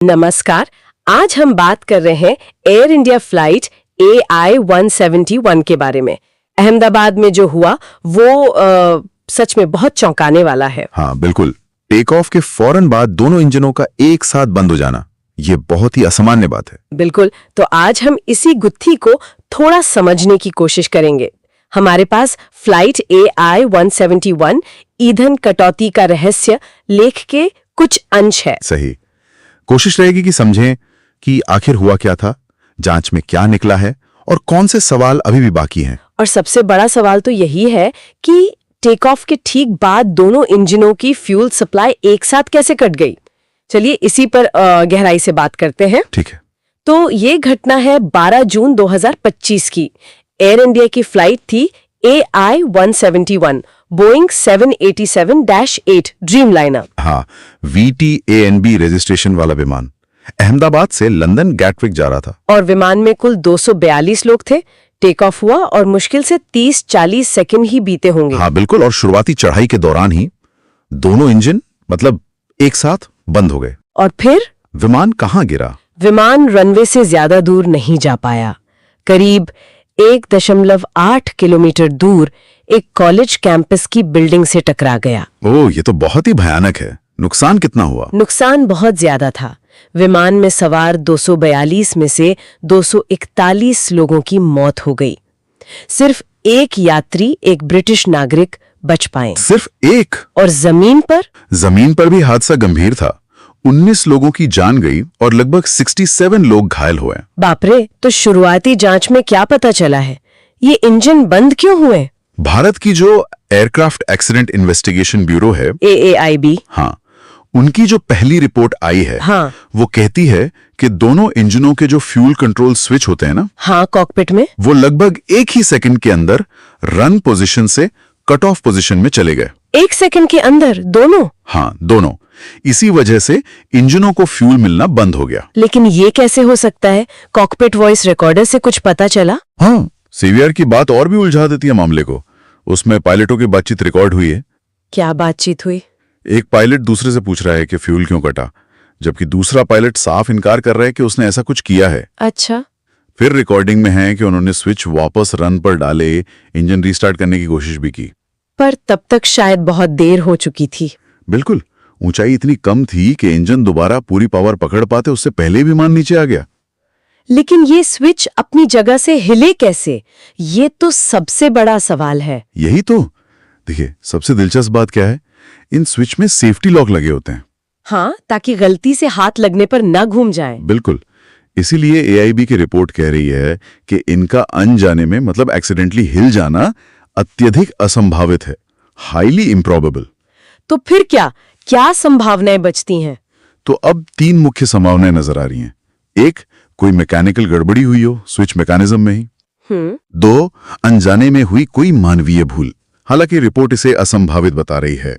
नमस्कार। आज हम बात कर रहे हैं एयर इंडिया फ्लाइट AI-171 के बारे में। अहमदाबाद में जो हुआ वो सच में बहुत चौंकाने वाला है। हाँ बिल्कुल, टेक ऑफ के फौरन बाद दोनों इंजनों का एक साथ बंद हो जाना, ये बहुत ही असामान्य बात है। बिल्कुल, तो आज हम इसी गुत्थी को थोड़ा समझने की कोशिश करेंगे। हमारे पास फ्लाइट AI-171 ईंधन कटौती का रहस्य लेख के कुछ अंश है। सही, कोशिश रहेगी कि समझें कि आखिर हुआ क्या था, जांच में क्या निकला है और कौन से सवाल अभी भी बाकी हैं। और सबसे बड़ा सवाल तो यही है कि टेक ऑफ के ठीक बाद दोनों इंजनों की फ्यूल सप्लाई एक साथ कैसे कट गई। चलिए इसी पर गहराई से बात करते हैं। ठीक है। तो ये घटना है 12 जून 2025 की। एयर इंडिया की फ्लाइट थी AI-171 बोइंग 787-8 ड्रीमलाइनर। हाँ, VTANB रजिस्ट्रेशन वाला विमान अहमदाबाद से लंदन गैटविक जा रहा था। और विमान में कुल 242 लोग थे। टेक ऑफ हुआ और मुश्किल से 30-40 सेकंड ही बीते होंगे। हाँ बिल्कुल, और शुरुआती चढ़ाई के दौरान ही दोनों इंजन एक साथ बंद हो गए। और फिर विमान कहाँ गिरा? विमान रनवे से ज्यादा दूर नहीं जा पाया। करीब 1.8 किलोमीटर दूर एक कॉलेज कैंपस की बिल्डिंग से टकरा गया। ओह, ये तो बहुत ही भयानक है। नुकसान कितना हुआ? नुकसान बहुत ज्यादा था। विमान में सवार 242 में से 241 लोगों की मौत हो गई। सिर्फ एक यात्री, एक ब्रिटिश नागरिक बच पाए। सिर्फ एक? और जमीन पर भी हादसा गंभीर था। 19 लोगों की जान गई और लगभग 67 लोग घायल हुए। बाप रे, तो शुरुआती जांच में क्या पता चला है? ये इंजन बंद क्यों हुए? भारत की जो एयरक्राफ्ट एक्सीडेंट इन्वेस्टिगेशन ब्यूरो है, AAIB, हाँ, उनकी जो पहली रिपोर्ट आई है, हाँ, वो कहती है कि दोनों इंजनों के जो फ्यूल कंट्रोल स्विच होते हैं ना, हाँ, कॉकपिट में, वो लगभग एक ही सेकंड के अंदर रन पोजीशन से कट ऑफ पोजीशन में चले गए। 1 सेकंड के अंदर दोनों? हाँ, दोनों। इसी वजह से इंजनों को फ्यूल मिलना बंद हो गया। लेकिन ये कैसे हो सकता है? कॉकपिट वॉइस रिकॉर्डर से कुछ पता चला? हाँ, CVR की बात और भी उलझा देती है मामले को। उसमें पायलटों की बातचीत रिकॉर्ड हुई है। क्या बातचीत हुई? एक पायलट दूसरे से पूछ रहा है कि फ्यूल क्यों कटा, जबकि दूसरा पायलट साफ इनकार कर रहा है कि उसने ऐसा कुछ किया है। अच्छा। फिर रिकॉर्डिंग में है कि उन्होंने स्विच वापस रन पर डाले, इंजन रीस्टार्ट करने की कोशिश भी की, पर तब तक शायद बहुत देर हो चुकी थी। बिल्कुल, ऊंचाई इतनी कम थी कि इंजन दोबारा पूरी पावर पकड़ पाते उससे पहले विमान नीचे आ गया। लेकिन ये स्विच अपनी जगह से हिले कैसे? ये तो सबसे बड़ा सवाल है। यही तो देखिए, सबसे दिलचस्प बात क्या है, इन स्विच में सेफ्टी लॉक लगे होते हैं। हाँ, ताकि गलती से हाथ लगने पर न घूम जाए। बिल्कुल, इसीलिए AIB की रिपोर्ट कह रही है कि इनका अनजाने में एक्सीडेंटली हिल जाना अत्यधिक असंभावित है, हाईली इम्प्रॉबेबल। तो फिर क्या संभावनाएं बचती हैं? तो अब 3 मुख्य संभावनाएं नजर आ रही हैं। एक, कोई मैकेनिकल गड़बड़ी हुई हो स्विच मैकेनिज्म में ही। 2, अनजाने में हुई कोई मानवीय भूल, हालांकि रिपोर्ट इसे असंभावित बता रही है।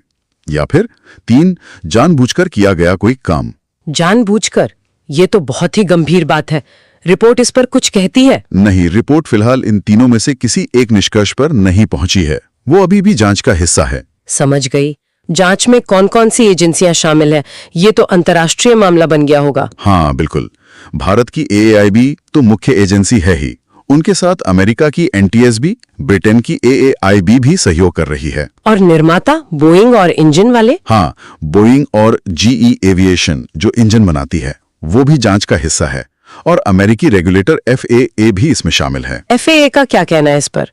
या फिर 3, जानबूझकर किया गया कोई काम। जानबूझकर? ये तो बहुत ही गंभीर बात है। रिपोर्ट इस पर कुछ कहती है? नहीं, रिपोर्ट फिलहाल इन तीनों में से किसी एक निष्कर्ष पर नहीं पहुंची है। वो अभी भी जांच का हिस्सा है। समझ गई। जांच में कौन कौन सी एजेंसियां शामिल है? ये तो अंतर्राष्ट्रीय मामला बन गया होगा। हाँ बिल्कुल, भारत की AAIB तो मुख्य एजेंसी है ही, उनके साथ अमेरिका की NTSB, ब्रिटेन की AAIB भी सहयोग कर रही है। और निर्माता बोइंग और इंजन वाले? हाँ, बोइंग और GE एविएशन जो इंजन बनाती है, वो भी जांच का हिस्सा है। और अमेरिकी रेगुलेटर FAA भी इसमें शामिल है। FAA का क्या कहना है इस पर?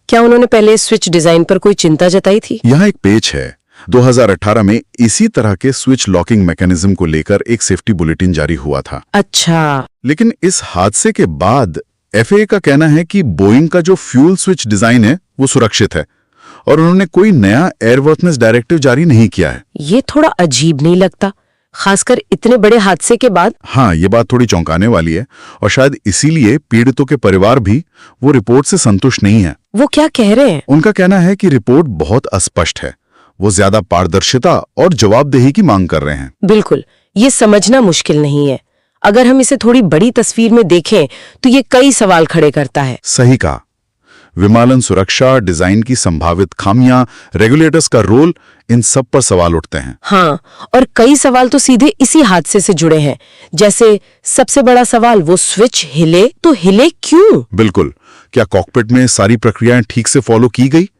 क्या उन्होंने पहले स्विच डिजाइन पर कोई चिंता जताई थी? यहाँ एक पेज है। 2018 में इसी तरह के स्विच लॉकिंग मैकेनिज्म को लेकर एक सेफ्टी बुलेटिन जारी हुआ था। अच्छा। लेकिन इस हादसे के बाद FAA का कहना है कि बोइंग का जो फ्यूल स्विच डिजाइन है वो सुरक्षित है और उन्होंने कोई नया एयरवर्थनेस डायरेक्टिव जारी नहीं किया है। ये थोड़ा अजीब नहीं लगता, खासकर इतने बड़े हादसे के बाद? हाँ, ये बात थोड़ी चौंकाने वाली है और शायद इसीलिए पीड़ितों के परिवार भी वो रिपोर्ट से संतुष्ट नहीं है। वो क्या कह रहे हैं? उनका कहना है कि रिपोर्ट बहुत अस्पष्ट है, वो ज्यादा पारदर्शिता और जवाबदेही की मांग कर रहे हैं। बिल्कुल, ये समझना मुश्किल नहीं है। अगर हम इसे थोड़ी बड़ी तस्वीर में देखें तो ये कई सवाल खड़े करता है। सही कहा। विमानन सुरक्षा, डिजाइन की संभावित खामियां, रेगुलेटर्स का रोल, इन सब पर सवाल उठते हैं। हाँ, और कई सवाल तो सीधे इसी हादसे से जुड़े हैं। जैसे सबसे बड़ा सवाल, वो स्विच हिले तो हिले क्यों? बिल्कुल। क्या कॉकपिट में सारी प्रक्रियाएं ठीक से फॉलो की गई?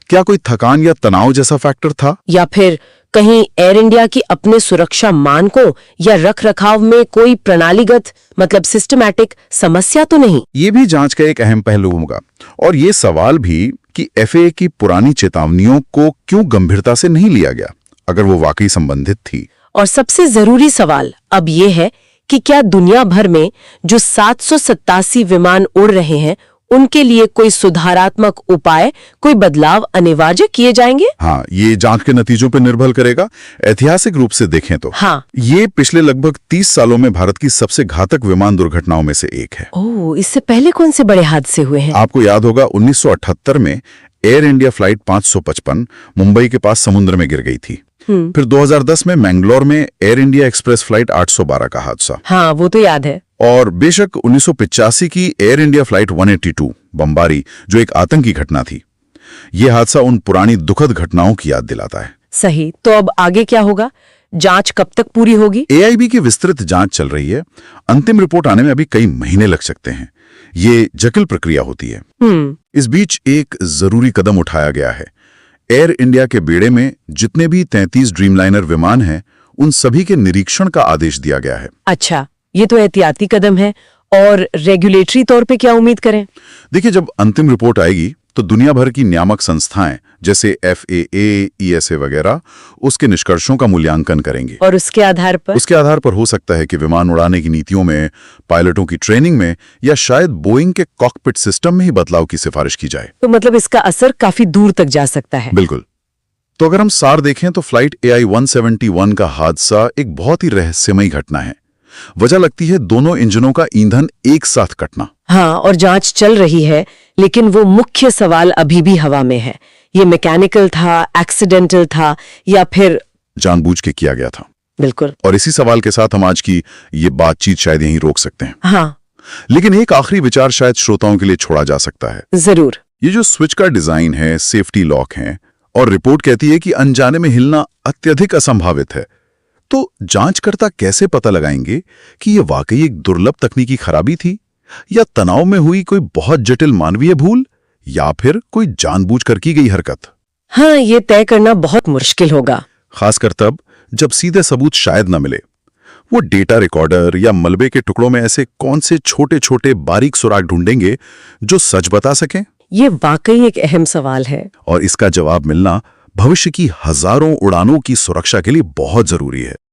क्या कोई थकान या तनाव जैसा फैक्टर था? या फिर कहीं एयर इंडिया की अपने सुरक्षा मानकों या रखरखाव में कोई प्रणालीगत मतलब सिस्टमैटिक समस्या तो नहीं? ये भी जांच का एक अहम पहलू होगा। और ये सवाल भी कि एफएए की पुरानी चेतावनियों को क्यों गंभीरता से नहीं लिया गया, अगर वो वाकई संबंधित थी। और सबसे जरूरी सवाल अब ये है कि क्या दुनिया भर में जो 787 विमान उड़ रहे हैं उनके लिए कोई सुधारात्मक उपाय, कोई बदलाव अनिवार्य किए जाएंगे? हाँ, ये जांच के नतीजों पर निर्भर करेगा। ऐतिहासिक रूप से देखें तो हाँ, ये पिछले लगभग 30 सालों में भारत की सबसे घातक विमान दुर्घटनाओं में से एक है। ओह, इससे पहले कौन से बड़े हादसे हुए हैं? आपको याद होगा 1978 में एयर इंडिया फ्लाइट 555 मुंबई के पास समुद्र में गिर गई थी। फिर 2010 में मैंगलोर में एयर इंडिया एक्सप्रेस फ्लाइट 812 का हादसा। हाँ, वो तो याद है। और बेशक 1985 की एयर इंडिया फ्लाइट 182 बम्बारी, जो एक आतंकी घटना थी। यह हादसा उन पुरानी दुखद घटनाओं की याद दिलाता है। सही। तो अब आगे क्या होगा? जांच कब तक पूरी होगी? एआईबी की विस्तृत जांच चल रही है। अंतिम रिपोर्ट आने में अभी कई महीने लग सकते हैं। ये जटिल प्रक्रिया होती है। इस बीच एक जरूरी कदम उठाया गया है। एयर इंडिया के बेड़े में जितने भी 33 ड्रीमलाइनर विमान हैं, उन सभी के निरीक्षण का आदेश दिया गया है। अच्छा, ये तो एहतियाती कदम है। और रेगुलेटरी तौर पे क्या उम्मीद करें? देखिए, जब अंतिम रिपोर्ट आएगी तो दुनिया भर की नियामक संस्थाएं जैसे एफएए, ईएसए वगैरह उसके निष्कर्षों का मूल्यांकन करेंगे। और उसके आधार पर हो सकता है कि विमान उड़ाने की नीतियों में, पायलटों की ट्रेनिंग में या शायद बोइंग के कॉकपिट सिस्टम में ही बदलाव की सिफारिश की जाए। तो मतलब इसका असर काफी दूर तक जा सकता है। बिल्कुल। तो अगर हम सार देखें तो फ्लाइट AI 171 का हादसा एक बहुत ही रहस्यमयी घटना है। वजह लगती है दोनों इंजनों का ईंधन एक साथ कटना। हाँ, और जांच चल रही है, लेकिन वो मुख्य सवाल अभी भी हवा में है। ये मैकेनिकल था, एक्सीडेंटल था या फिर जानबूझ के किया गया था? बिल्कुल। और इसी सवाल के साथ हम आज की ये बातचीत शायद यहीं रोक सकते हैं। हाँ, लेकिन एक आखिरी विचार शायद श्रोताओं के लिए छोड़ा जा सकता है। जरूर। ये जो स्विच का डिजाइन है, सेफ्टी लॉक है, और रिपोर्ट कहती है कि अनजाने में हिलना अत्यधिक असंभावित है, तो जांचकर्ता कैसे पता लगाएंगे कि ये वाकई एक दुर्लभ तकनीकी खराबी थी या तनाव में हुई कोई बहुत जटिल मानवीय भूल या फिर कोई जानबूझकर की गई हरकत? हाँ, ये तय करना बहुत मुश्किल होगा, खासकर तब जब सीधे सबूत शायद न मिले। वो डेटा रिकॉर्डर या मलबे के टुकड़ों में ऐसे कौन से छोटे छोटे बारीक सुराग ढूंढेंगे जो सच बता सकें? ये वाकई एक अहम सवाल है। और इसका जवाब मिलना भविष्य की हजारों उड़ानों की सुरक्षा के लिए बहुत जरूरी है।